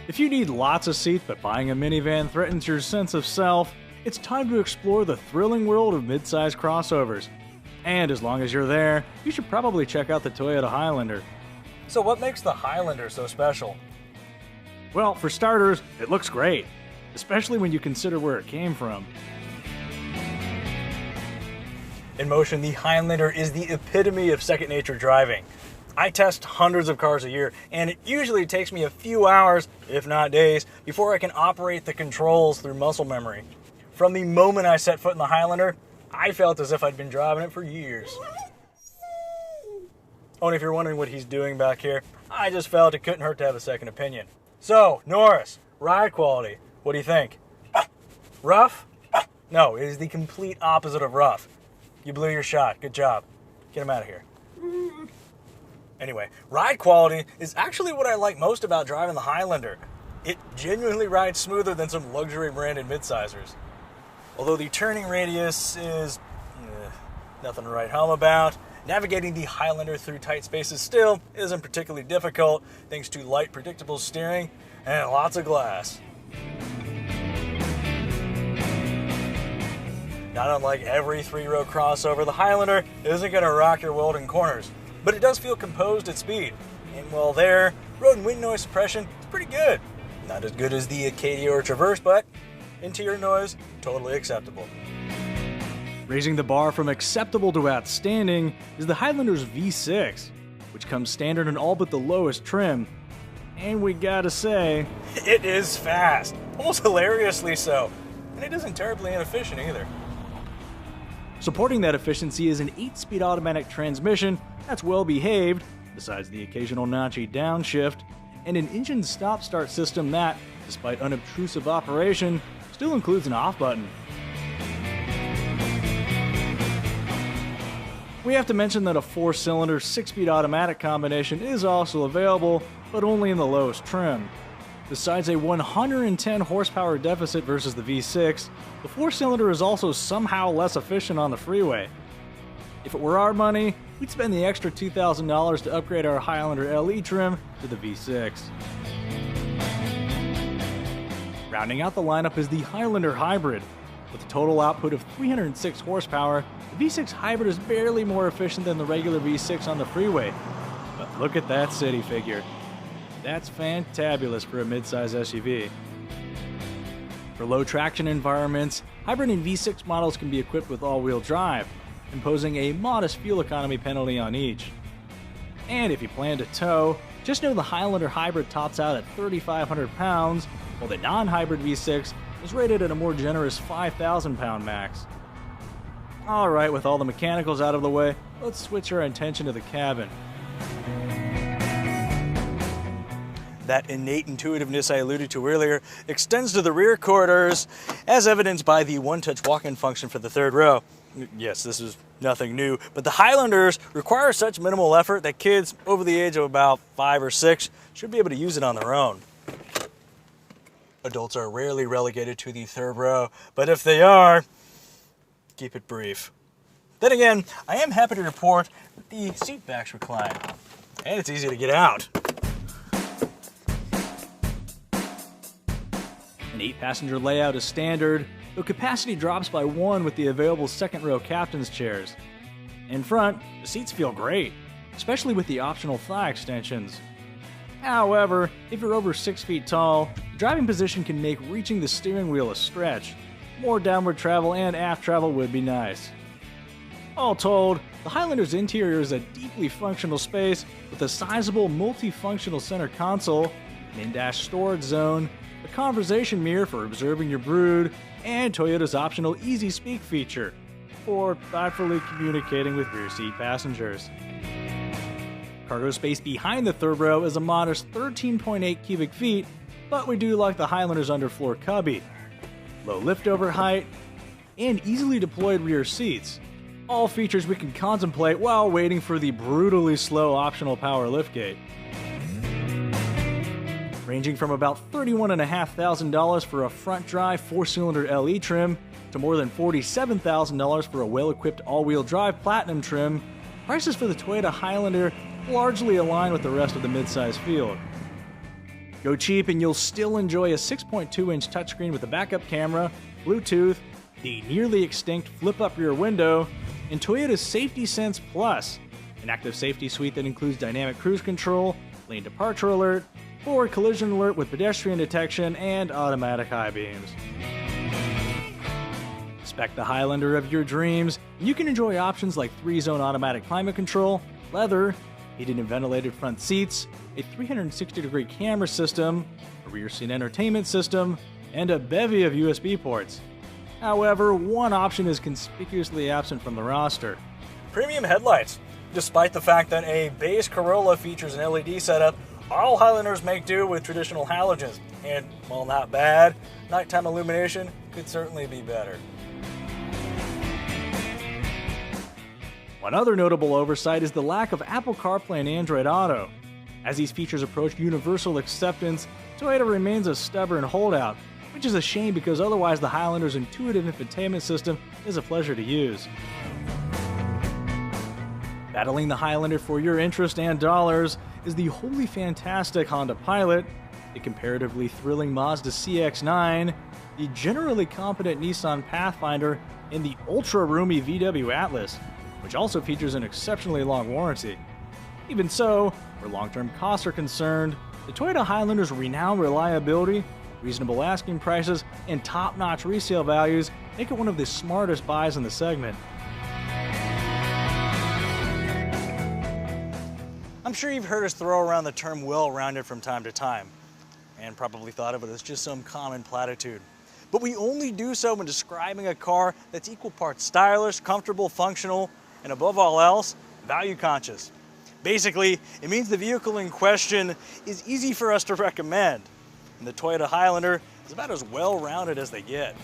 If you need lots of seats but buying a minivan threatens your sense of self, it's time to explore the thrilling world of midsize crossovers. And as long as you're there, you should probably check out the Toyota Highlander. So what makes the Highlander so special? Well, for starters, it looks great, especially when you consider where it came from. In motion, the Highlander is the epitome of second nature driving. I test hundreds of cars a year, and it usually takes me a few hours, if not days, before I can operate the controls through muscle memory. From the moment I set foot in the Highlander, I felt as if I'd been driving it for years. Oh, and if you're wondering what he's doing back here, I just felt it couldn't hurt to have a second opinion. So, Norris, ride quality, what do you think? Rough? No, it is the complete opposite of rough. You blew your shot, good job. Get him out of here. Anyway, ride quality is actually what I like most about driving the Highlander. It genuinely rides smoother than some luxury branded midsizers. Although the turning radius is nothing to write home about, navigating the Highlander through tight spaces still isn't particularly difficult thanks to light, predictable steering and lots of glass. Not unlike every three-row crossover, the Highlander isn't going to rock your world in corners, but it does feel composed at speed. And while there, road and wind noise suppression is pretty good. Not as good as the Acadia or Traverse, but interior noise, totally acceptable. Raising the bar from acceptable to outstanding is the Highlander's V6, which comes standard in all but the lowest trim. And we gotta say, it is fast, almost hilariously so, and it isn't terribly inefficient either. Supporting that efficiency is an 8-speed automatic transmission that's well behaved, besides the occasional notchy downshift, and an engine stop-start system that, despite unobtrusive operation, still includes an off button. We have to mention that a 4-cylinder 6-speed automatic combination is also available, but only in the lowest trim. Besides a 110 horsepower deficit versus the V6, the 4-cylinder is also somehow less efficient on the freeway. If it were our money, we'd spend the extra $2,000 to upgrade our Highlander LE trim to the V6. Rounding out the lineup is the Highlander Hybrid. With a total output of 306 horsepower, the V6 Hybrid is barely more efficient than the regular V6 on the freeway. But look at that city figure. That's fantabulous for a midsize SUV. For low traction environments, hybrid and V6 models can be equipped with all-wheel drive, imposing a modest fuel economy penalty on each. And if you plan to tow, just know the Highlander Hybrid tops out at 3,500 pounds, while the non-hybrid V6 is rated at a more generous 5,000 pound max. Alright, with all the mechanicals out of the way, let's switch our attention to the cabin. That innate intuitiveness I alluded to earlier extends to the rear corridors, as evidenced by the one-touch walk-in function for the third row. Yes, this is nothing new, but the Highlanders require such minimal effort that kids over the age of about 5 or 6 should be able to use it on their own. Adults are rarely relegated to the third row, but if they are, keep it brief. Then again, I am happy to report that the seat backs recline, and it's easy to get out. An 8-passenger layout is standard, though capacity drops by 1 with the available second-row captain's chairs. In front, the seats feel great, especially with the optional thigh extensions. However, if you're over 6 feet tall, the driving position can make reaching the steering wheel a stretch. More downward travel and aft travel would be nice. All told, the Highlander's interior is a deeply functional space with a sizable multifunctional center console, an in-dash storage zone, a conversation mirror for observing your brood, and Toyota's optional Easy Speak feature for thoughtfully communicating with rear seat passengers. Cargo space behind the third row is a modest 13.8 cubic feet, but we do like the Highlander's underfloor cubby, low liftover height, and easily deployed rear seats. All features we can contemplate while waiting for the brutally slow optional power liftgate. Ranging from about $31,500 for a front-drive 4-cylinder LE trim to more than $47,000 for a well-equipped all-wheel drive Platinum trim, prices for the Toyota Highlander largely align with the rest of the midsize field. Go cheap and you'll still enjoy a 6.2-inch touchscreen with a backup camera, Bluetooth, the nearly extinct flip-up rear window, and Toyota's Safety Sense Plus, an active safety suite that includes dynamic cruise control, lane departure alert, forward collision alert with pedestrian detection, and automatic high beams. Spec the Highlander of your dreams, and you can enjoy options like 3-zone automatic climate control, leather, heated and ventilated front seats, a 360-degree camera system, a rear seat entertainment system, and a bevy of USB ports. However, one option is conspicuously absent from the roster. Premium headlights. Despite the fact that a base Corolla features an LED setup, all Highlanders make do with traditional halogens. And, while not bad, nighttime illumination could certainly be better. One other notable oversight is the lack of Apple CarPlay and Android Auto. As these features approach universal acceptance, Toyota remains a stubborn holdout, which is a shame because otherwise the Highlander's intuitive infotainment system is a pleasure to use. Battling the Highlander for your interest and dollars is the wholly fantastic Honda Pilot, the comparatively thrilling Mazda CX-9, the generally competent Nissan Pathfinder, and the ultra-roomy VW Atlas, which also features an exceptionally long warranty. Even so, where long-term costs are concerned, the Toyota Highlander's renowned reliability, reasonable asking prices, and top-notch resale values make it one of the smartest buys in the segment. I'm sure you've heard us throw around the term well-rounded from time to time, and probably thought of it as just some common platitude. But we only do so when describing a car that's equal parts stylish, comfortable, functional, and above all else, value conscious. Basically, it means the vehicle in question is easy for us to recommend, and the Toyota Highlander is about as well-rounded as they get.